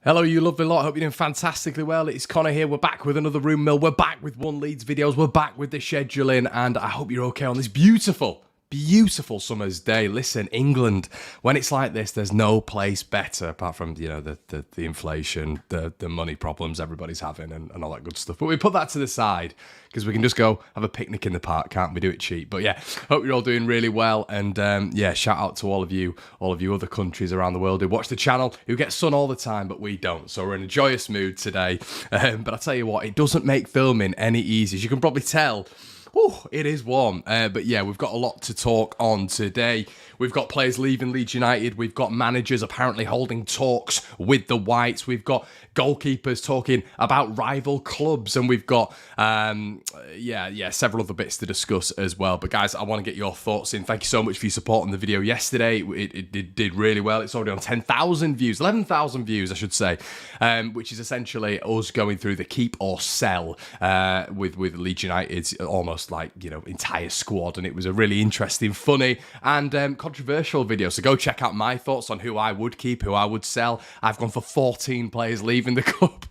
Hello, you lovely lot. Hope you're doing fantastically well. It's Connor here. We're back with another Rumour. We're back with one Leeds videos. We're back with the scheduling, and I hope you're okay on this beautiful summer's day. Listen, England, when it's like this, there's no place better apart from, the inflation, the money problems everybody's having and all that good stuff. But we put that to the side because we can just go have a picnic in the park, can't we? Do it cheap. But yeah, hope you're all doing really well. And shout out to all of you other countries around the world who watch the channel, who get sun all the time, but we don't. So we're in a joyous mood today. But I tell you what, it doesn't make filming any easier. As you can probably tell, it is warm. But yeah, we've got a lot to talk on today. We've got players leaving Leeds United. We've got managers apparently holding talks with the Whites. We've got goalkeepers talking about rival clubs. And we've got, several other bits to discuss as well. But guys, I want to get your thoughts in. Thank you so much for your support on the video yesterday. It did really well. It's already on 10,000 views, 11,000 views, I should say, which is essentially us going through the keep or sell with Leeds United's almost entire squad. And it was a really interesting, funny and controversial video. So go check out my thoughts on who I would keep, who I would sell. I've gone for 14 players leaving the club,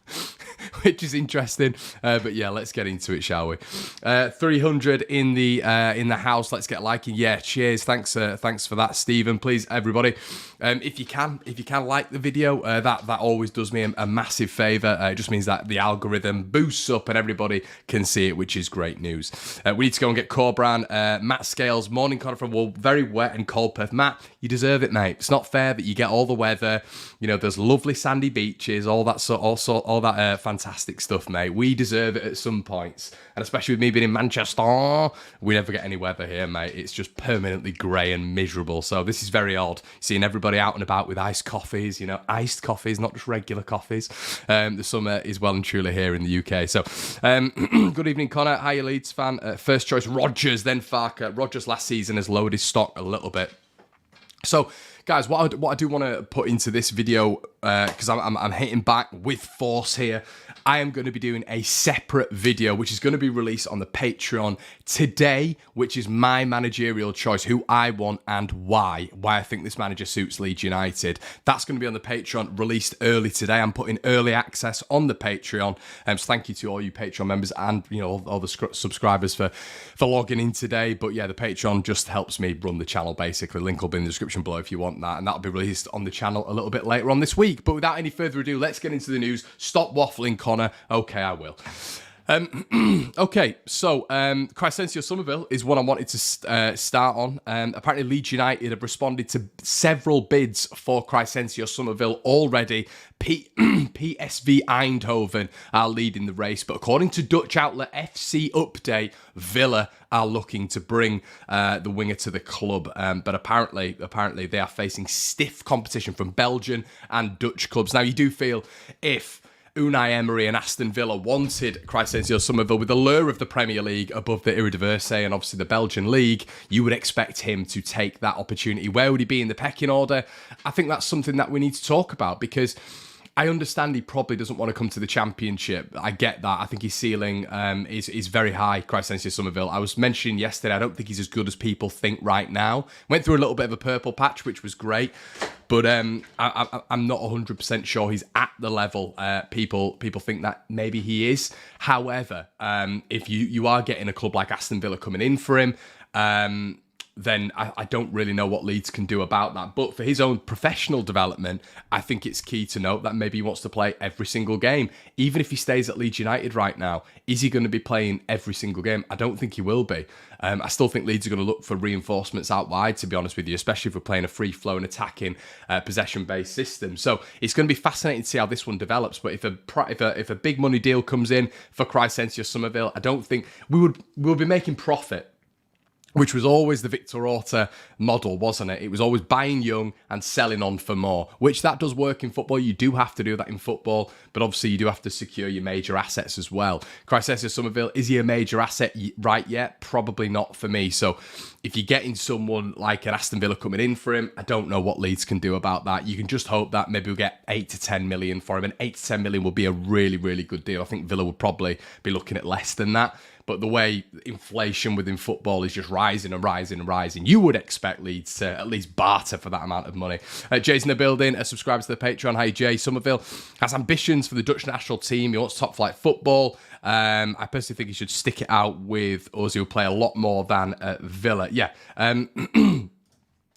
which is interesting. But yeah, let's get into it, shall we? 300 in the house. Let's get liking. Yeah, cheers. Thanks for that, Stephen. Please, everybody, if you can like the video, that always does me a massive favour. It just means that the algorithm boosts up and everybody can see it, which is great news. We need to go and get Corbran. Matt Scales, morning Connor from very wet and cold Perth. Matt, you deserve it, mate. It's not fair that you get all the weather. There's lovely sandy beaches, all that fantastic stuff, mate. We deserve it at some points, and especially with me being in Manchester, we never get any weather here, mate. It's just permanently grey and miserable. So this is very odd. Seeing everybody out and about with iced coffees, iced coffees, not just regular coffees. The summer is well and truly here in the UK. So, good evening, Connor. Hi, you Leeds fan. First choice, Rodgers, then Farker. Rodgers last season has lowered his stock a little bit. So, guys, what I do want to put into this video, because I'm hitting back with force here, I am going to be doing a separate video, which is going to be released on the Patreon today, which is my managerial choice, who I want and why I think this manager suits Leeds United. That's going to be on the Patreon, released early today. I'm putting early access on the Patreon. So thank you to all you Patreon members and all the subscribers for logging in today. But yeah, the Patreon just helps me run the channel, basically. Link will be in the description below if you want that, and that'll be released on the channel a little bit later on this week. But without any further ado, let's get into the news. Stop waffling, Connor. Okay, I will. Okay, so Crescencio Sommerville is one I wanted to start on. Apparently Leeds United have responded to several bids for Crescencio Sommerville already. PSV Eindhoven are leading the race, but according to Dutch outlet FC Update, Villa are looking to bring the winger to the club. But apparently they are facing stiff competition from Belgian and Dutch clubs. Now, you do feel if Unai Emery and Aston Villa wanted Crescencio Sommerville with the lure of the Premier League above the Eredivisie and obviously the Belgian League, you would expect him to take that opportunity. Where would he be in the pecking order? I think that's something that we need to talk about, because I understand he probably doesn't want to come to the Championship. I get that. I think his ceiling is very high, Crescencio Sommerville. I was mentioning yesterday, I don't think he's as good as people think right now. Went through a little bit of a purple patch, which was great. But I'm not 100% sure he's at the level people think that maybe he is. However, if you are getting a club like Aston Villa coming in for him, then I don't really know what Leeds can do about that. But for his own professional development, I think it's key to note that maybe he wants to play every single game. Even if he stays at Leeds United right now, is he going to be playing every single game? I don't think he will be. I still think Leeds are going to look for reinforcements out wide, to be honest with you, especially if we're playing a free-flowing, attacking, possession-based system. So it's going to be fascinating to see how this one develops. But if a big money deal comes in for Crescencio Sommerville, I don't think we'll be making profit, which was always the Victor Orta model, wasn't it? It was always buying young and selling on for more, which that does work in football. You do have to do that in football, but obviously you do have to secure your major assets as well. Crescencio Sommerville, is he a major asset right yet? Probably not for me. So if you're getting someone like an Aston Villa coming in for him, I don't know what Leeds can do about that. You can just hope that maybe we'll get 8 to 10 million for him, and 8 to 10 million will be a really, really good deal. I think Villa would probably be looking at less than that. But the way inflation within football is just rising and rising and rising, you would expect Leeds to at least barter for that amount of money. Jay's in the building, a subscriber to the Patreon. Hi, Jay. Sommerville has ambitions for the Dutch national team. He wants top flight football. I personally think he should stick it out with us. He'll play a lot more than Villa. Yeah.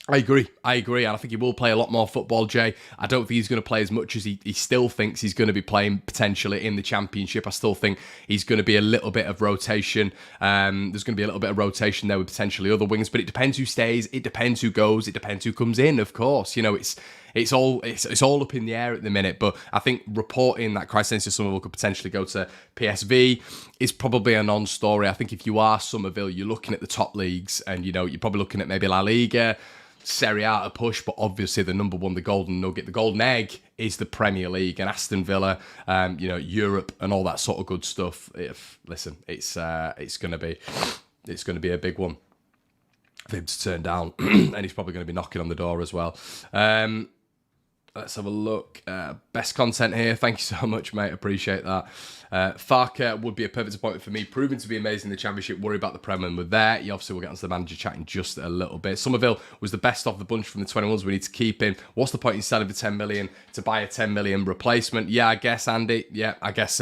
I agree. And I think he will play a lot more football, Jay. I don't think he's going to play as much as he still thinks he's going to be playing potentially in the Championship. I still think he's going to be a little bit of rotation. There's going to be a little bit of rotation there with potentially other wings, but it depends who stays. It depends who goes. It depends who comes in, of course. You know, it's all up in the air at the minute, but I think reporting that Crysencio Sommerville could potentially go to PSV is probably a non-story. I think if you are Sommerville, you're looking at the top leagues and, you know, you're probably looking at maybe La Liga, Serie A to push, but obviously the number one, the golden nugget, the golden egg is the Premier League and Aston Villa, you know, Europe and all that sort of good stuff. Listen, it's going to be a big one for him to turn down, and he's probably going to be knocking on the door as well. Let's have a look. Best content here. Thank you so much, mate. Appreciate that. Farker would be a perfect appointment for me. Proven to be amazing in the Championship. Worry about the Prem when we're there. You obviously will get onto the manager chat in just a little bit. Sommerville was the best of the bunch from the 21s. We need to keep him. What's the point in selling for 10 million to buy a 10 million replacement? Yeah, I guess, Andy. Yeah, I guess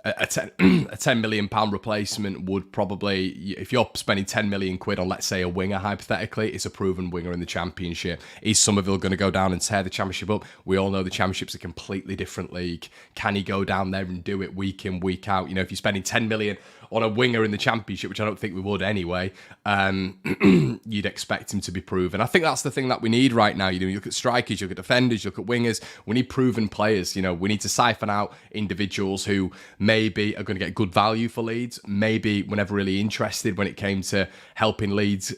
a 10 million pound replacement would probably, if you're spending 10 million quid on, let's say, a winger, hypothetically, it's a proven winger in the Championship. Is Sommerville going to go down and tear the Championship up? We all know the Championship's a completely different league. Can he go down there and do it week in, week out? You know, if you're spending 10 million on a winger in the Championship, which I don't think we would anyway, you'd expect him to be proven. I think that's the thing that we need right now. You know, you look at strikers, you look at defenders, you look at wingers. We need proven players. You know, we need to siphon out individuals who maybe are going to get good value for Leeds, maybe were never really interested when it came to helping Leeds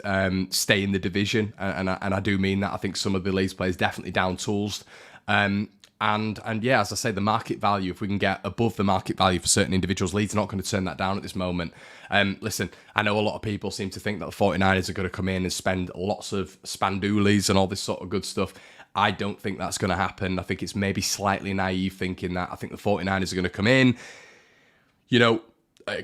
stay in the division. And I do mean that. I think some of the Leeds players definitely down tools. And yeah, as I say, the market value, if we can get above the market value for certain individuals, Leeds are not going to turn that down at this moment. Listen, I know a lot of people seem to think that the 49ers are going to come in and spend lots of spandulis and all this sort of good stuff. I don't think that's going to happen. I think it's maybe slightly naive thinking that. I think the 49ers are going to come in, you know,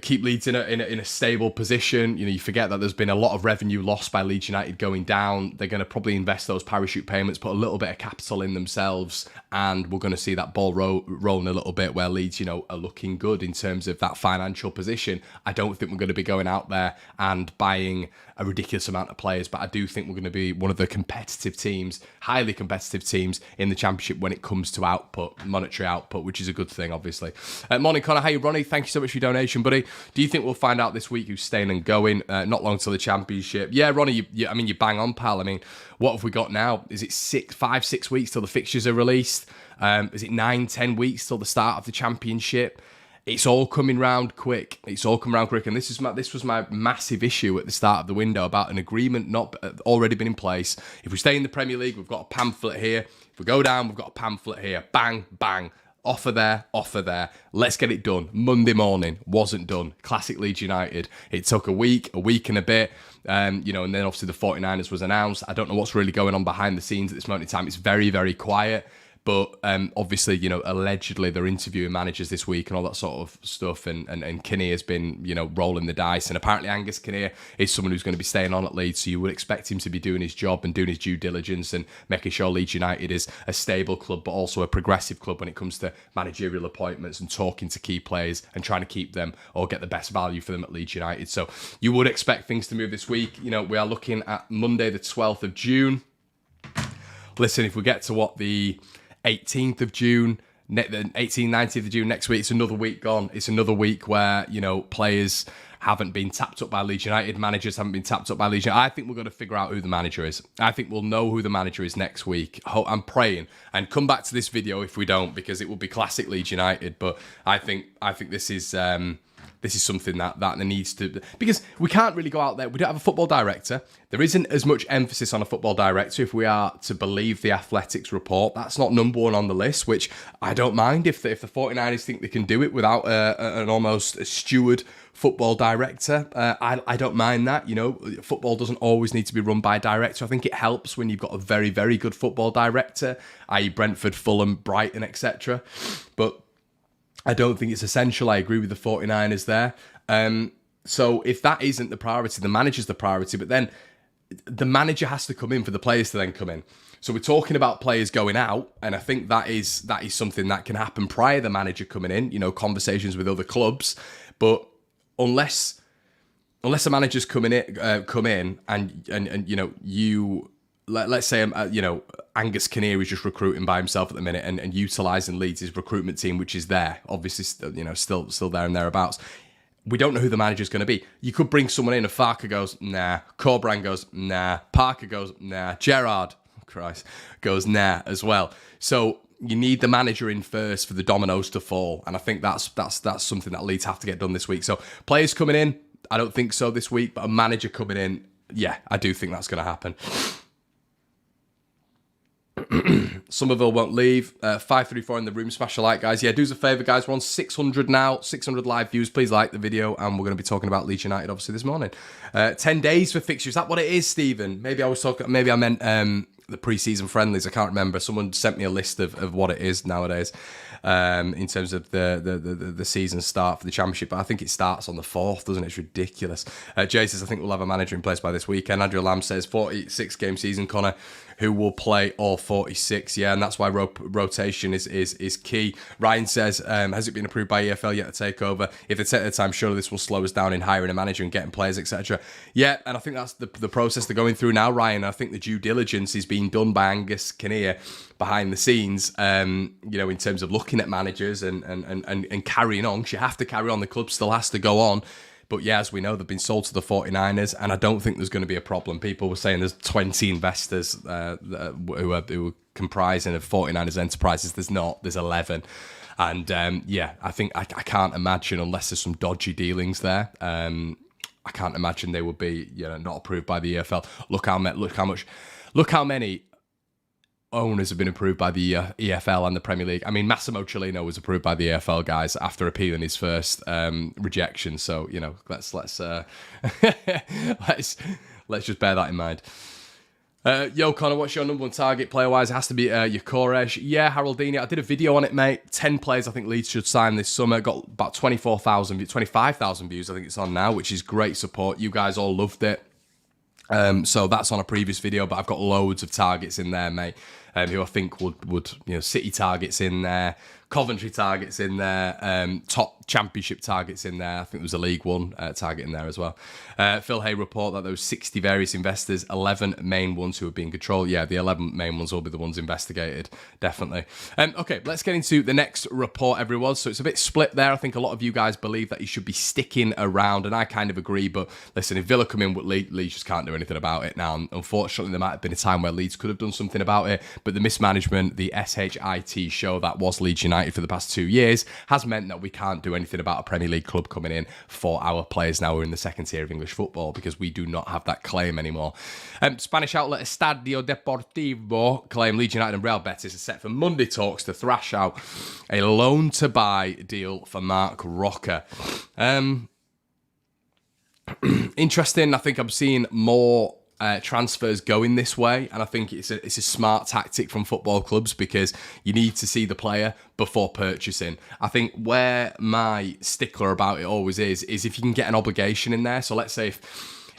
keep Leeds in a stable position. You know, you forget that there's been a lot of revenue lost by Leeds United going down. They're going to probably invest those parachute payments, put a little bit of capital in themselves, and we're going to see that ball rolling a little bit where Leeds, you know, are looking good in terms of that financial position. I don't think we're going to be going out there and buying a ridiculous amount of players, but I do think we're going to be one of the competitive teams, highly competitive teams in the Championship when it comes to output, monetary output, which is a good thing, obviously. Morning, Connor. Hey, Ronnie. Thank you so much for your donation, buddy. Do you think we'll find out this week who's staying and going? Not long till the Championship. Yeah, Ronnie, I mean, you bang on, pal. I mean, what have we got now? Is it 6 weeks till the fixtures are released? Is it 9-10 weeks till the start of the Championship? It's all coming round quick. It's all coming round quick. And this was my massive issue at the start of the window about an agreement not already been in place. If we stay in the Premier League, we've got a pamphlet here. If we go down, we've got a pamphlet here. Bang, bang. Offer there, offer there. Let's get it done. Monday morning, wasn't done. Classic Leeds United. It took a week and a bit. You know, and then obviously the 49ers was announced. I don't know what's really going on behind the scenes at this moment in time. It's very, very quiet. But obviously, you know, allegedly they're interviewing managers this week and all that sort of stuff. And Kinnear has been, you know, rolling the dice. And apparently Angus Kinnear is someone who's going to be staying on at Leeds. So you would expect him to be doing his job and doing his due diligence and making sure Leeds United is a stable club, but also a progressive club when it comes to managerial appointments and talking to key players and trying to keep them or get the best value for them at Leeds United. So you would expect things to move this week. You know, we are looking at Monday, the 12th of June. Listen, if we get to the 18th of June, the 18th, 19th of June next week, it's another week gone. It's another week where, you know, players haven't been tapped up by Leeds United, managers haven't been tapped up by Leeds United. I think we're going to figure out who the manager is. I think we'll know who the manager is next week. I'm praying. And come back to this video if we don't, because it will be classic Leeds United. But I think this is something that needs to, because we can't really go out there. We don't have a football director. There isn't as much emphasis on a football director if we are to believe the Athletics report. That's not number one on the list, which I don't mind if the 49ers think they can do it without an almost a steward football director. I don't mind that. You know, football doesn't always need to be run by a director. I think it helps when you've got a very, very good football director, i.e. Brentford, Fulham, Brighton, etc. But I don't think it's essential. I agree with the 49ers there. So if that isn't the priority, the manager's the priority, but then the manager has to come in for the players to then come in. So we're talking about players going out, and I think that is something that can happen prior to the manager coming in, conversations with other clubs. But unless the managers come in and let's say Angus Kinnear is just recruiting by himself at the minute and utilising Leeds' recruitment team, which is there, obviously still there and thereabouts. We don't know who the manager's going to be. You could bring someone in, and Farker goes, nah. Corbrand goes, nah. Parker goes, nah. Gerrard, Christ, goes, nah, as well. So you need the manager in first for the dominoes to fall, and I think that's something that Leeds have to get done this week. So players coming in, I don't think so this week, but a manager coming in, yeah, I do think that's going to happen. Sommerville won't leave. 534 in the room. Smash a like, guys. Yeah, do us a favour, guys. We're on 600 now. 600 live views. Please like the video. And we're going to be talking about Leeds United, obviously, this morning. 10 days for fixtures. Is that what it is, Stephen? Maybe I meant the pre-season friendlies. I can't remember. Someone sent me a list of what it is nowadays in terms of the season start for the Championship. But I think it starts on the 4th, doesn't it? It's ridiculous. Jay says, I think we'll have a manager in place by this weekend. Andrew Lamb says, 46-game season, Connor. Who will play all 46? Yeah, and that's why rotation is key. Ryan says, has it been approved by EFL yet to take over? If they take their time, surely this will slow us down in hiring a manager and getting players, etc. Yeah, and I think that's the process they're going through now, Ryan. I think the due diligence is being done by Angus Kinnear behind the scenes, in terms of looking at managers and carrying on. You have to carry on. The club still has to go on. But yeah, as we know, they've been sold to the 49ers, and I don't think there's going to be a problem. People were saying there's 20 investors who are comprising of 49ers enterprises. There's not. There's 11. And I think I can't imagine, unless there's some dodgy dealings there, I can't imagine they would be not approved by the EFL. Look how many owners have been approved by the EFL and the Premier League. I mean, Massimo Cellino was approved by the EFL, guys, after appealing his first rejection. So let's let's just bear that in mind. Yo, Connor, what's your number one target player-wise? It has to be Koresh. Yeah, Haroldini. I did a video on it, mate. 10 players I think Leeds should sign this summer. Got about 25,000 views. I think it's on now, which is great support. You guys all loved it. So that's on a previous video, but I've got loads of targets in there, mate, who I think would City targets in there, Coventry targets in there, top Championship targets in there. I think there was a League One target in there as well. Phil Hay report that there was 60 various investors, 11 main ones who are being controlled. Yeah, the 11 main ones will be the ones investigated, definitely. Okay, let's get into the next report, everyone. So it's a bit split there. I think a lot of you guys believe that he should be sticking around, and I kind of agree. But listen, if Villa come in with Leeds just can't do anything about it now. And unfortunately, there might have been a time where Leeds could have done something about it, but the mismanagement, the SHIT show that was Leeds United for the past 2 years, has meant that we can't do anything about a Premier League club coming in for our players now who are in the second tier of English football, because we do not have that claim anymore. Spanish outlet Estadio Deportivo claim Leeds United and Real Betis are set for Monday talks to thrash out a loan-to-buy deal for Marc Roca. Interesting. I think I'm seeing more transfers going this way, and I think it's a smart tactic from football clubs, because you need to see the player before purchasing. I think where my stickler about it always is if you can get an obligation in there. So let's say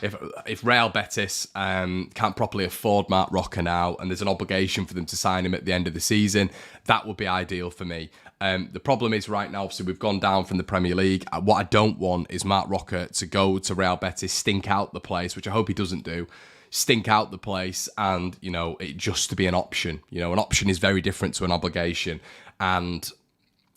if Real Betis can't properly afford Marc Roca now, and there's an obligation for them to sign him at the end of the season, that would be ideal for me. The problem is right now, obviously, we've gone down from the Premier League. What I don't want is Marc Roca to go to Real Betis, stink out the place, which I hope he doesn't do, stink out the place, and, it just to be an option. An option is very different to an obligation. And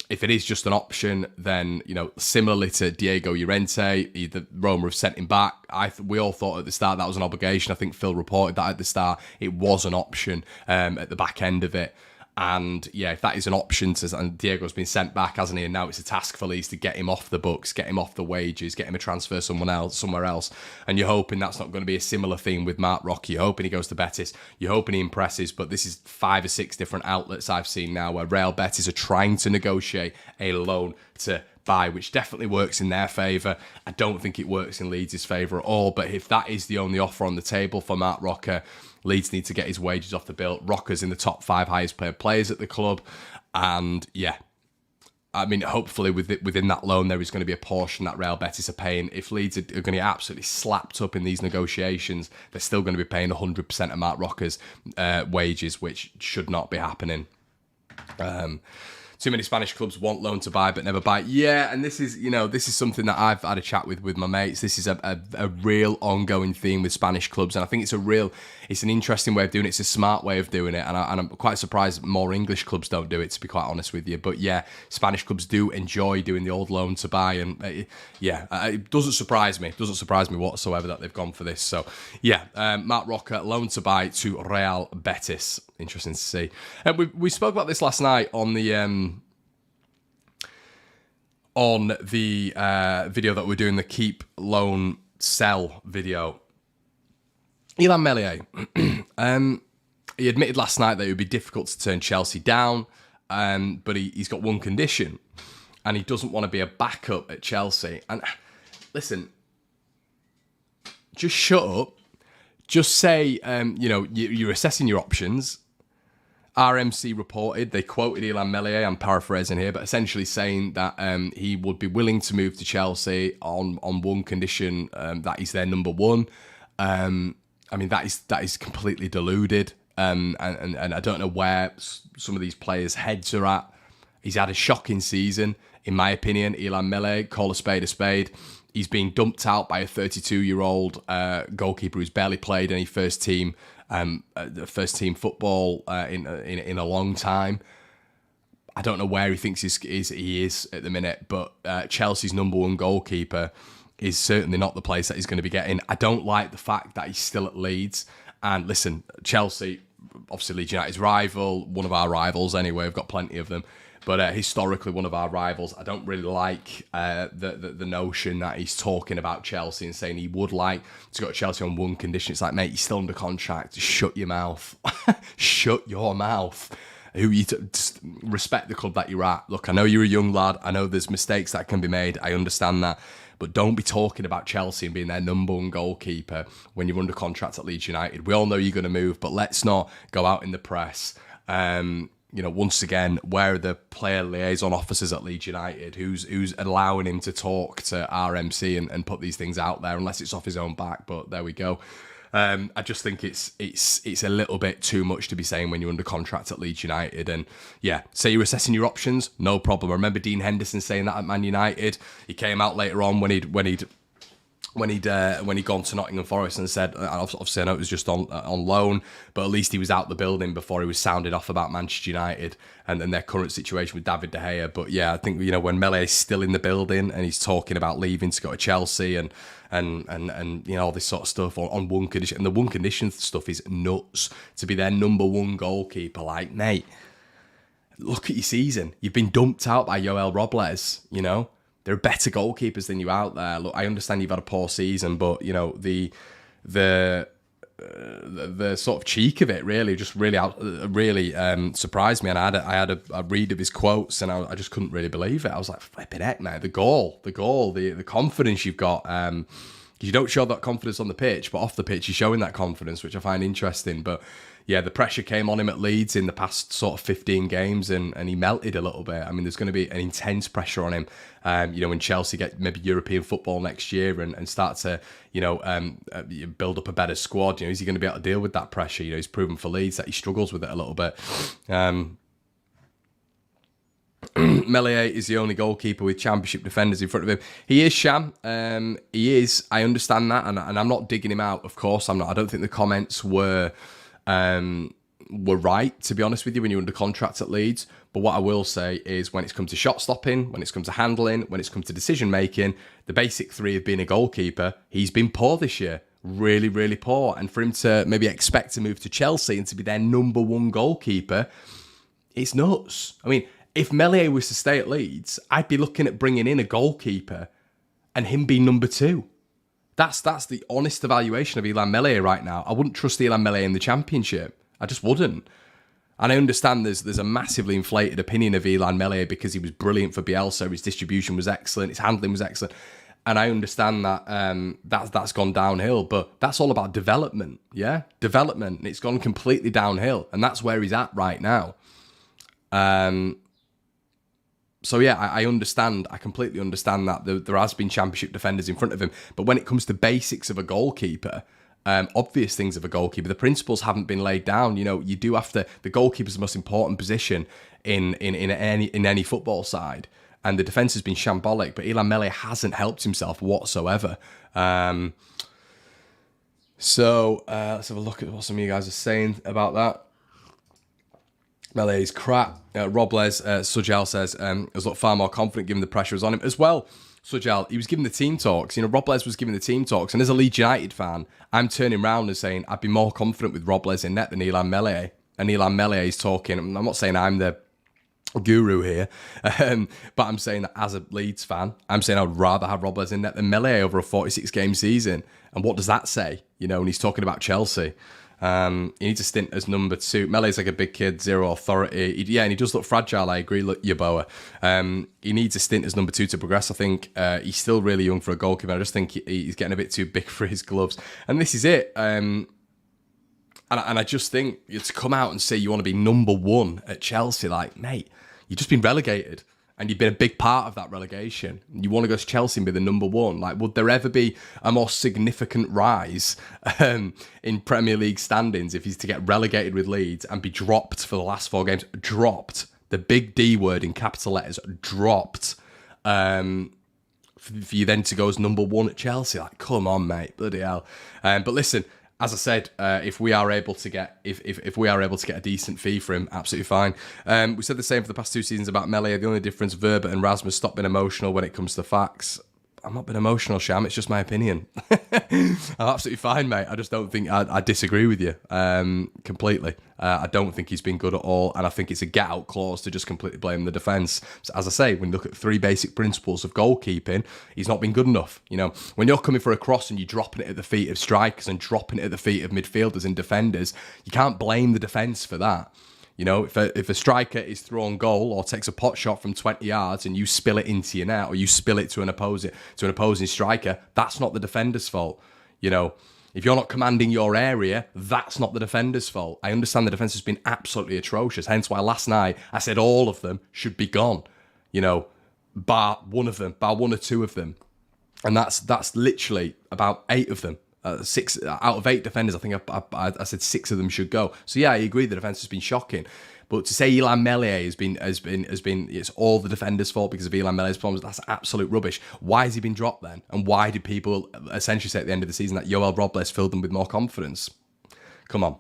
if it is just an option, then, similarly to Diego Llorente, either Roma have sent him back. We all thought at the start that was an obligation. I think Phil reported that at the start. It was an option at the back end of it. And yeah, if that is an option, and Diego's been sent back, hasn't he? And now it's a task for Leeds to get him off the books, get him off the wages, get him a transfer somewhere else. And you're hoping that's not going to be a similar theme with Marc Roca. You're hoping he goes to Betis. You're hoping he impresses. But this is 5 or 6 different outlets I've seen now where Real Betis are trying to negotiate a loan to buy, which definitely works in their favour. I don't think it works in Leeds' favour at all. But if that is the only offer on the table for Marc Roca, Leeds need to get his wages off the bill. Roca's in the top 5 highest paid players at the club. And yeah, I mean, hopefully within that loan, there is going to be a portion that Real Betis are paying. If Leeds are going to get absolutely slapped up in these negotiations, they're still going to be paying 100% of Marc Roca's wages, which should not be happening. Too many Spanish clubs want loan to buy but never buy. Yeah, and this is something that I've had a chat with my mates. This is a real ongoing theme with Spanish clubs, and I think it's an interesting way of doing it. It's a smart way of doing it, and I'm quite surprised more English clubs don't do it, to be quite honest with you. But yeah, Spanish clubs do enjoy doing the old loan to buy, and it doesn't surprise me. It doesn't surprise me whatsoever that they've gone for this. So yeah, Marc Roca loan to buy to Real Betis. Interesting to see. We spoke about this last night on the video that we're doing, the keep, loan, sell video. Illan Meslier, he admitted last night that it would be difficult to turn Chelsea down, but he's got one condition, and he doesn't want to be a backup at Chelsea. And listen, just shut up. Just say, you're assessing your options. RMC reported, they quoted Illan Meslier, I'm paraphrasing here, but essentially saying that he would be willing to move to Chelsea on one condition, that he's their number one. I mean, that is completely deluded, and I don't know where some of these players' heads are at. He's had a shocking season, in my opinion. Illan Meslier, call a spade a spade. He's being dumped out by a 32-year-old goalkeeper who's barely played any first team football in a long time. I don't know where he thinks he is at the minute, but Chelsea's number one goalkeeper is certainly not the place that he's going to be getting. I don't like the fact that he's still at Leeds. And listen, Chelsea, obviously Leeds United's rival, one of our rivals anyway. We've got plenty of them. But historically, one of our rivals. I don't really like the notion that he's talking about Chelsea and saying he would like to go to Chelsea on one condition. It's like, mate, you're still under contract. Just shut your mouth. Shut your mouth. Just respect the club that you're at. Look, I know you're a young lad. I know there's mistakes that can be made. I understand that. But don't be talking about Chelsea and being their number one goalkeeper when you're under contract at Leeds United. We all know you're going to move, but let's not go out in the press. Once again, where are the player liaison officers at Leeds United? Who's allowing him to talk to RMC and put these things out there, unless it's off his own back? But there we go. I just think it's a little bit too much to be saying when you're under contract at Leeds United. And yeah, say you're assessing your options, no problem. I remember Dean Henderson saying that at Man United. He came out later on when he'd gone to Nottingham Forest and said, obviously I know it was just on loan, but at least he was out the building before he was sounded off about Manchester United and their current situation with David De Gea. But yeah, I think when Meslier is still in the building and he's talking about leaving to go to Chelsea and all this sort of stuff on one condition, and the one condition stuff is nuts, to be their number one goalkeeper. Like, mate, look at your season. You've been dumped out by Joel Robles. There are better goalkeepers than you out there. Look, I understand you've had a poor season, but the sort of cheek of it really surprised me. And I had a read of his quotes, and I just couldn't really believe it. I was like, flipping heck, man! The confidence you've got. You don't show that confidence on the pitch, but off the pitch, you're showing that confidence, which I find interesting. But yeah, the pressure came on him at Leeds in the past sort of 15 games, and he melted a little bit. I mean, there's going to be an intense pressure on him, when Chelsea get maybe European football next year and start to, build up a better squad. Is he going to be able to deal with that pressure? He's proven for Leeds that he struggles with it a little bit. Meslier is the only goalkeeper with championship defenders in front of him. He is, Sham. He is. I understand that, and I'm not digging him out. Of course, I'm not. I don't think the comments were right, to be honest with you, when you're under contract at Leeds. But what I will say is, when it's come to shot stopping, when it's come to handling, when it's come to decision making, the basic three of being a goalkeeper, he's been poor this year. Really, really poor. And for him to maybe expect to move to Chelsea and to be their number one goalkeeper, it's nuts. I mean, if Meslier was to stay at Leeds, I'd be looking at bringing in a goalkeeper and him being number two. That's the honest evaluation of Illan Meslier right now. I wouldn't trust Illan Meslier in the Championship. I just wouldn't. And I understand there's a massively inflated opinion of Illan Meslier because he was brilliant for Bielsa. His distribution was excellent. His handling was excellent. And I understand that that's gone downhill. But that's all about development, yeah? Development. And it's gone completely downhill. And that's where he's at right now. So yeah, I understand. I completely understand that there has been championship defenders in front of him. But when it comes to basics of a goalkeeper, obvious things of a goalkeeper, the principles haven't been laid down. You know, you do have to. The goalkeeper's the most important position in any football side, and the defense has been shambolic. But Illan Meslier hasn't helped himself whatsoever. So let's have a look at what some of you guys are saying about that. Meslier's crap. Robles, Sujal says, has looked far more confident given the pressure was on him. As well, Sujal, he was giving the team talks. You know, Robles was giving the team talks. And as a Leeds United fan, I'm turning around and saying I'd be more confident with Robles in net than Illan Meslier. And Illan Meslier is talking. I'm not saying I'm the guru here, but I'm saying that as a Leeds fan, I'm saying I'd rather have Robles in net than Meslier over a 46-game season. And what does that say? You know, and he's talking about Chelsea. He needs a stint as number 2. Mele's like a big kid, zero authority. And he does look fragile. I agree, Yaboa. He needs a stint as number 2 to progress. I think he's still really young for a goalkeeper. I just think he's getting a bit too big for his gloves. And this is it. And I just think to come out and say you want to be number 1 at Chelsea, like, mate, you've just been relegated. And you've been a big part of that relegation. You want to go to Chelsea and be the number 1. Like, would there ever be a more significant rise in Premier League standings if he's to get relegated with Leeds and be dropped for the last 4 games? Dropped. The big D word in capital letters. Dropped. For you then to go as number 1 at Chelsea. Like, come on, mate. Bloody hell. But listen, as I said, if we are able to get a decent fee for him, absolutely fine. We said the same for the past 2 seasons about Meslier. The only difference, Verba and Rasmus stopped being emotional when it comes to facts. I'm not being emotional, Sham. It's just my opinion. I'm absolutely fine, mate. I just don't think I disagree with you completely. I don't think he's been good at all, and I think it's a get-out clause to just completely blame the defence. So as I say, when you look at 3 basic principles of goalkeeping, he's not been good enough. You know, when you're coming for a cross and you're dropping it at the feet of strikers and dropping it at the feet of midfielders and defenders, you can't blame the defence for that. You know, if a striker is thrown goal or takes a pot shot from 20 yards and you spill it into your net or you spill it to an opposing striker, that's not the defender's fault. You know, if you're not commanding your area, that's not the defender's fault. I understand the defence has been absolutely atrocious. Hence why last night I said all of them should be gone. You know, bar one or 2 of them, and that's literally about 8 of them. 6 out of 8 defenders, I think I said 6 of them should go. So yeah, I agree the defence has been shocking. But to say Illan Meslier has been it's all the defenders' fault because of Illan Mellier's problems, that's absolute rubbish. Why has he been dropped then? And why did people essentially say at the end of the season that Joel Robles filled them with more confidence? Come on.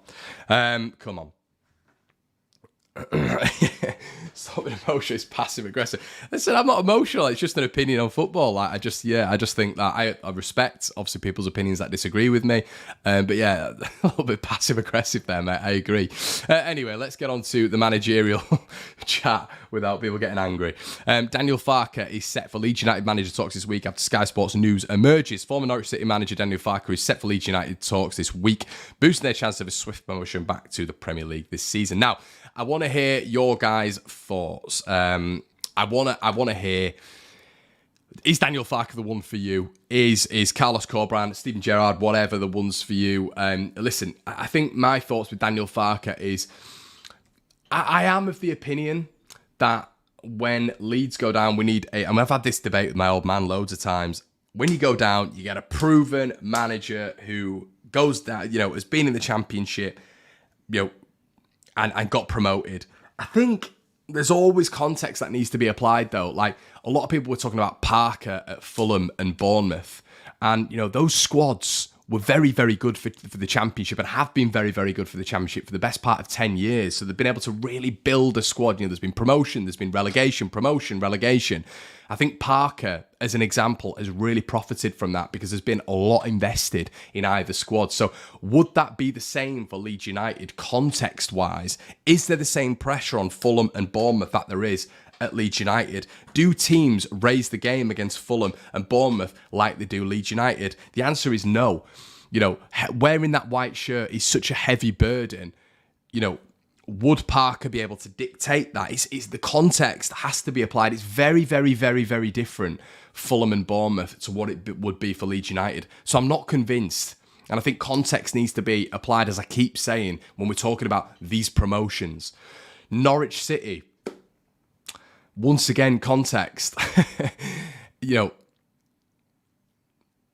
Stop being emotional. It's passive aggressive. Listen, I'm not emotional. It's just an opinion on football. Like I just think that I respect obviously people's opinions that disagree with me. But yeah, a little bit passive aggressive there, mate. I agree. Anyway, let's get on to the managerial chat without people getting angry. Daniel Farke is set for Leeds United manager talks this week after Sky Sports news emerges. Former Norwich City manager Daniel Farke is set for Leeds United talks this week, boosting their chance of a swift promotion back to the Premier League this season. Now, I want to hear your guys' thoughts. I want to hear, is Daniel Farke the one for you? Is Carlos Corberán, Steven Gerrard, whatever the ones for you? Listen, I think my thoughts with Daniel Farke is, I am of the opinion that when Leeds go down, we need and I've had this debate with my old man loads of times. When you go down, you get a proven manager who goes down, you know, has been in the Championship, you know, and got promoted. I think there's always context that needs to be applied, though. Like, a lot of people were talking about Parker at Fulham and Bournemouth. And, you know, those squads were very, very good for the Championship and have been very, very good for the Championship for the best part of 10 years. So they've been able to really build a squad. You know, there's been promotion, there's been relegation, promotion, relegation. I think Parker, as an example, has really profited from that because there's been a lot invested in either squad. So would that be the same for Leeds United context-wise? Is there the same pressure on Fulham and Bournemouth that there is at Leeds United? Do teams raise the game against Fulham and Bournemouth like they do Leeds United? The answer is no. You know, wearing that white shirt is such a heavy burden. You know, would Parker be able to dictate that? It's the context has to be applied. It's very, very, very, very different, Fulham and Bournemouth, to what it would be for Leeds United. So I'm not convinced. And I think context needs to be applied, as I keep saying, when we're talking about these promotions. Norwich City, once again, context. You know,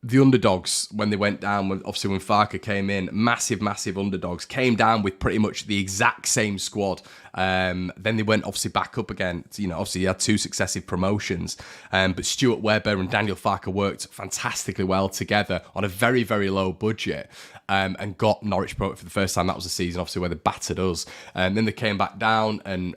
the underdogs, when they went down, when Farke came in, massive underdogs, came down with pretty much the exact same squad. Then they went obviously back up again. You know, obviously he had 2 successive promotions. But Stuart Webber and Daniel Farke worked fantastically well together on a very, very low budget. And got Norwich promoted for the first time. That was the season, obviously, where they battered us. And then they came back down and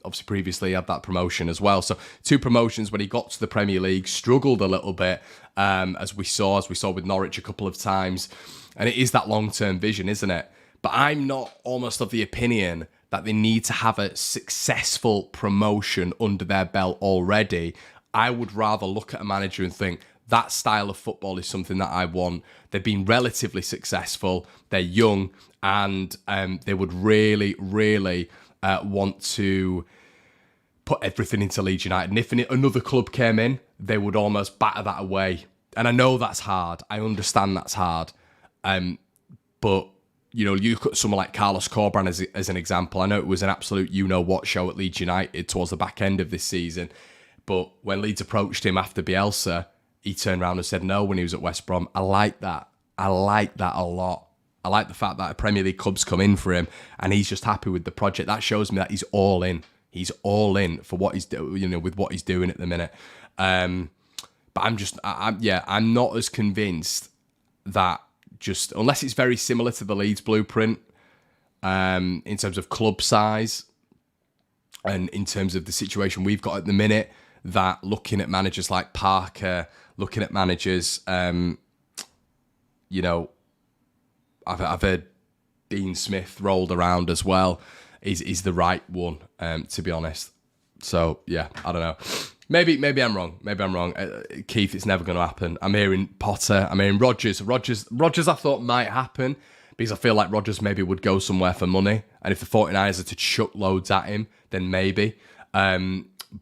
obviously previously had that promotion as well. So 2 promotions. When he got to the Premier League, struggled a little bit, as we saw with Norwich a couple of times. And it is that long-term vision, isn't it? But I'm not almost of the opinion that they need to have a successful promotion under their belt already. I would rather look at a manager and think, that style of football is something that I want. They've been relatively successful. They're young, and they would really, really want to put everything into Leeds United. And if another club came in, they would almost batter that away. And I know that's hard. I understand that's hard. But, you know, you cut someone like Carlos Corberán as an example. I know it was an absolute you-know-what show at Leeds United towards the back end of this season. But when Leeds approached him after Bielsa, he turned around and said no when he was at West Brom. I like that. I like that a lot. I like the fact that a Premier League club's come in for him and he's just happy with the project. That shows me that he's all in. He's all in for what he's doing, you know, with what he's doing at the minute. But I'm not as convinced that just, unless it's very similar to the Leeds blueprint, in terms of club size and in terms of the situation we've got at the minute, that looking at managers like Parker, looking at managers, you know, I've heard Dean Smith rolled around as well, is the right one, to be honest. So, yeah, I don't know. Maybe I'm wrong. Keith, it's never going to happen. I'm hearing Potter. I'm hearing Rodgers. Rodgers I thought might happen because I feel like Rodgers maybe would go somewhere for money. And if the 49ers are to chuck loads at him, then maybe.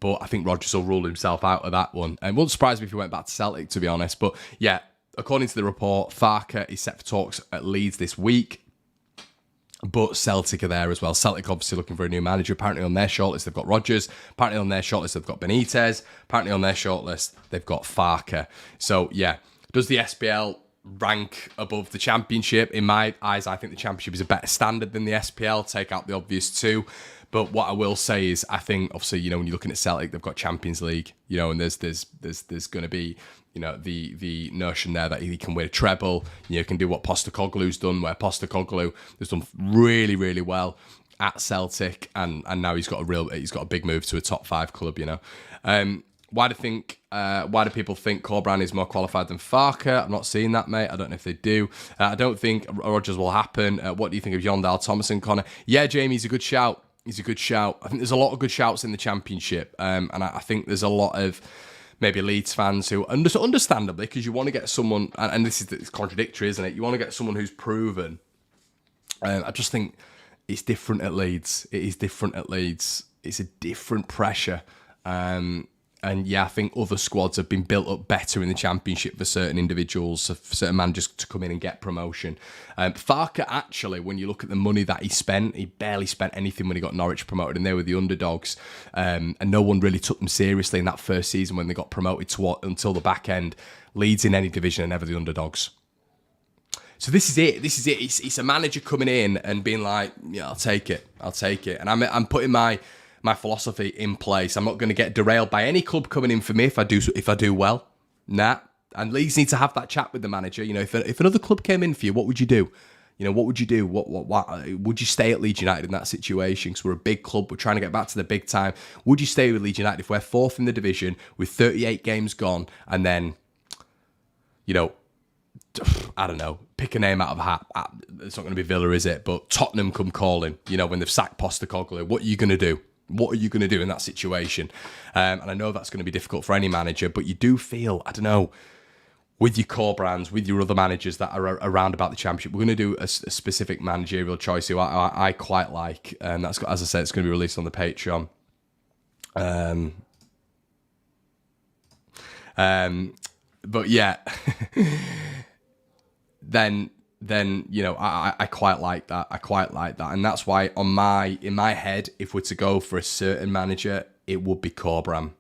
But I think Rodgers will rule himself out of that one. And it wouldn't surprise me if he went back to Celtic, to be honest. But yeah, according to the report, Farke is set for talks at Leeds this week. But Celtic are there as well. Celtic obviously looking for a new manager. Apparently on their shortlist they've got Rodgers. Apparently on their shortlist they've got Benitez. Apparently on their shortlist they've got Farke. So yeah, does the SPL rank above the Championship? In my eyes, I think the Championship is a better standard than the SPL. Take out the obvious 2. But what I will say is, I think obviously, you know, when you're looking at Celtic, they've got Champions League, you know, and there's going to be, you know, the notion there that he can win a treble. You know, can do what Postecoglou's done, where Postecoglou has done really, really well at Celtic, and now he's got a big move to a top 5 club. You know, why do people think Corberán is more qualified than Farke? I'm not seeing that, mate. I don't know if they do. I don't think Rodgers will happen. What do you think of Yondal Thomason, Connor? Yeah, Jamie, he's a good shout. He's a good shout. I think there's a lot of good shouts in the Championship, and I think there's a lot of maybe Leeds fans who, understandably, because you want to get someone, and it's contradictory, isn't it? You want to get someone who's proven. I just think it's different at Leeds. It is different at Leeds. It's a different pressure. And yeah, I think other squads have been built up better in the Championship for certain individuals, for certain managers to come in and get promotion. Farke, actually, when you look at the money that he spent, he barely spent anything when he got Norwich promoted, and they were the underdogs. And no one really took them seriously in that first season when they got promoted until the back end. Leeds in any division are never the underdogs. So this is it. It's a manager coming in and being like, yeah, I'll take it. And I'm putting my philosophy in place. I'm not going to get derailed by any club coming in for me if I do well. Nah. And Leeds need to have that chat with the manager. You know, if another club came in for you, what would you do? You know, what would you do? What would you stay at Leeds United in that situation? Because we're a big club. We're trying to get back to the big time. Would you stay with Leeds United if we're 4th in the division with 38 games gone, and then, you know, I don't know, pick a name out of a hat. It's not going to be Villa, is it? But Tottenham come calling, you know, when they've sacked Postecoglou. What are you going to do? What are you going to do in that situation? And I know that's going to be difficult for any manager, but you do feel, I don't know, with your core brands, with your other managers that are around about the Championship, we're going to do a specific managerial choice who I quite like. And that's, as I said, it's going to be released on the Patreon. But yeah, then you know, I quite like that. And that's why in my head, if we're to go for a certain manager, it would be Corbran.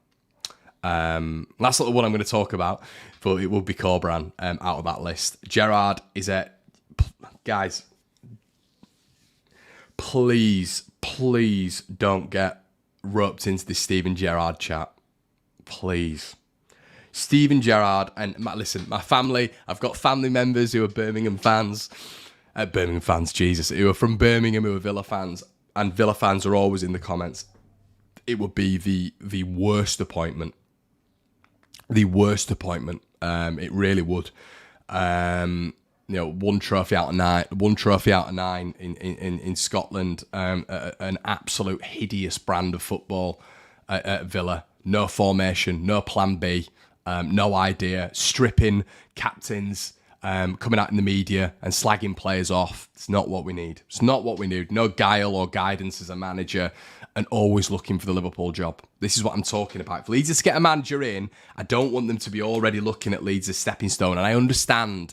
That's not the one I'm going to talk about, but it would be Corbran out of that list. Gerrard is guys, please don't get roped into this Steven Gerrard chat. Please. Steven Gerrard, and listen, my family, I've got family members who are Birmingham fans, who are from Birmingham, who are Villa fans, and Villa fans are always in the comments. It would be the worst appointment. The worst appointment. It really would. One trophy out of nine in Scotland. An absolute hideous brand of football at Villa. No formation, no plan B, no idea. Stripping captains, coming out in the media and slagging players off. It's not what we need. It's not what we need. No guile or guidance as a manager, and always looking for the Liverpool job. This is what I'm talking about. If Leeds is to get a manager in, I don't want them to be already looking at Leeds as stepping stone. And I understand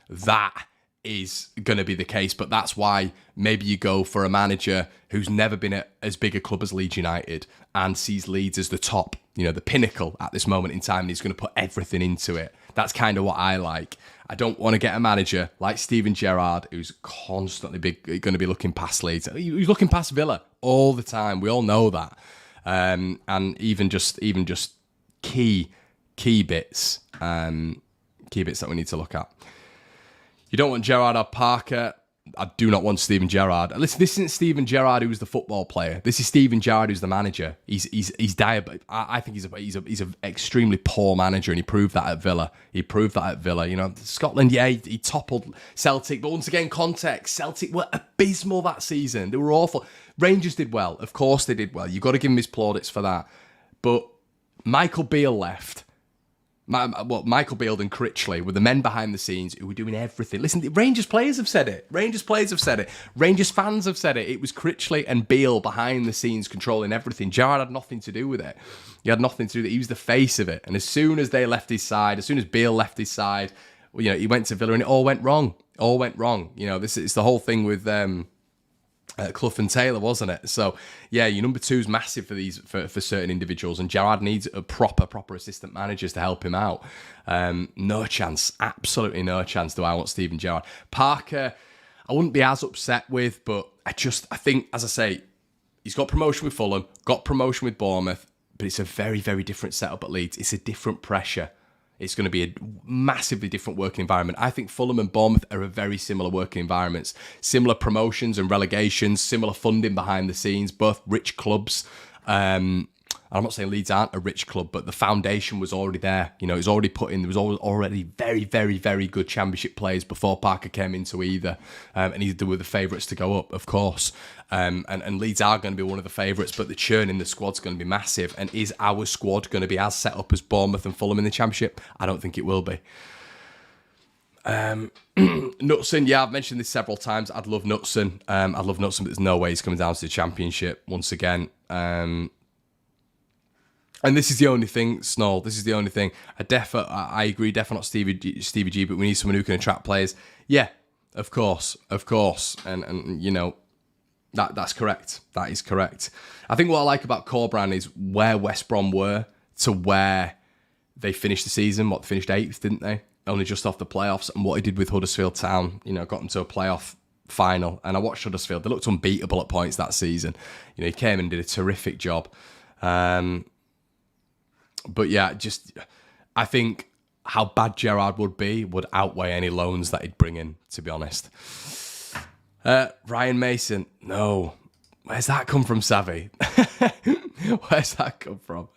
that is going to be the case, but that's why maybe you go for a manager who's never been at as big a club as Leeds United and sees Leeds as the top, the pinnacle at this moment in time, and he's going to put everything into it. That's kind of what I like. I don't want to get a manager like Steven Gerrard who's constantly going to be looking past Leeds. He's looking past Villa all the time. We all know that. And even just key bits that we need to look at. You don't want Gerrard or Parker. I do not want Steven Gerrard. Listen, this isn't Steven Gerrard who's the football player. This is Steven Gerrard who's the manager. He's I think he's an extremely poor manager, and he proved that at Villa. Scotland, he toppled Celtic, but once again, context. Celtic were abysmal that season. They were awful. Rangers did well. Of course they did well. You've got to give him his plaudits for that. But Michael Beale left. Michael Beale and Critchley were the men behind the scenes who were doing everything. Listen, the Rangers players have said it. Rangers fans have said it. It was Critchley and Beale behind the scenes controlling everything. Gerrard had nothing to do with it. He had nothing to do with it. He was the face of it. And as soon as they left his side, as soon as Beale left his side, he went to Villa and it all went wrong. This is the whole thing with Clough and Taylor, wasn't it? So yeah, your number two is massive for certain individuals, and Gerrard needs a proper assistant managers to help him out. No chance, absolutely no chance do I want Steven Gerrard. Parker, I wouldn't be as upset with, but I think, as I say, he's got promotion with Fulham, got promotion with Bournemouth, but it's a very, very different setup at Leeds. It's a different pressure. It's going to be a massively different working environment. I think Fulham and Bournemouth are a very similar working environments. Similar promotions and relegations, similar funding behind the scenes, both rich clubs. I'm not saying Leeds aren't a rich club, but the foundation was already there. It was already put in. There was already very, very, very good championship players before Parker came into either. And they were the favourites to go up, of course. And Leeds are going to be one of the favourites, but the churn in the squad's going to be massive. And is our squad going to be as set up as Bournemouth and Fulham in the championship? I don't think it will be. Knutson, I've mentioned this several times. I'd love Knutson, but there's no way he's coming down to the championship once again. And this is the only thing, Snoll. This is the only thing. I agree, definitely not Stevie G, but we need someone who can attract players. Yeah, of course. And that's correct. That is correct. I think what I like about Corbran is where West Brom were to where they finished the season. They finished 8th, didn't they? Only just off the playoffs. And what he did with Huddersfield Town, got them to a playoff final. And I watched Huddersfield. They looked unbeatable at points that season. He came and did a terrific job. But yeah, I think how bad Gerrard would outweigh any loans that he'd bring in, to be honest. Ryan Mason, no. Where's that come from, Savvy? Where's that come from?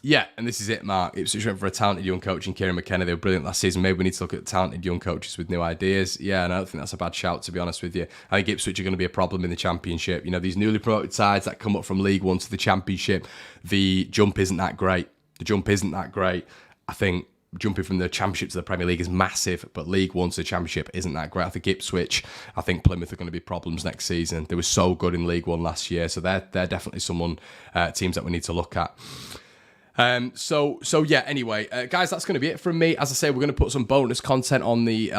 Yeah, and this is it, Mark. Ipswich went for a talented young coach in Kieran McKenna. They were brilliant last season. Maybe we need to look at talented young coaches with new ideas. Yeah, and I don't think that's a bad shout, to be honest with you. I think Ipswich are going to be a problem in the Championship. These newly promoted sides that come up from League One to the Championship, the jump isn't that great. I think jumping from the Championship to the Premier League is massive, but League One to the Championship isn't that great. I think Plymouth are going to be problems next season. They were so good in League One last year, so they're definitely teams that we need to look at. So yeah, anyway, guys, that's going to be it from me. As I say, we're going to put some bonus content on the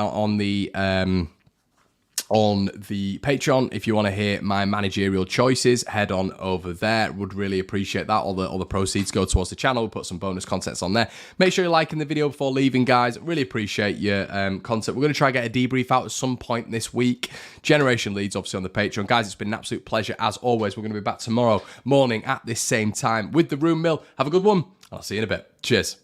on the Patreon. If you want to hear my managerial choices, head on over there. Would really appreciate that. All the proceeds go towards the channel. We'll put some bonus contents on there. Make sure you're liking the video before leaving, guys. Really appreciate your content. We're going to try and get a debrief out at some point this week. Generation Leeds, obviously, on the Patreon. Guys, it's been an absolute pleasure as always. We're going to be back tomorrow morning at this same time with the Room Mill. Have a good one. I'll see you in a bit. Cheers.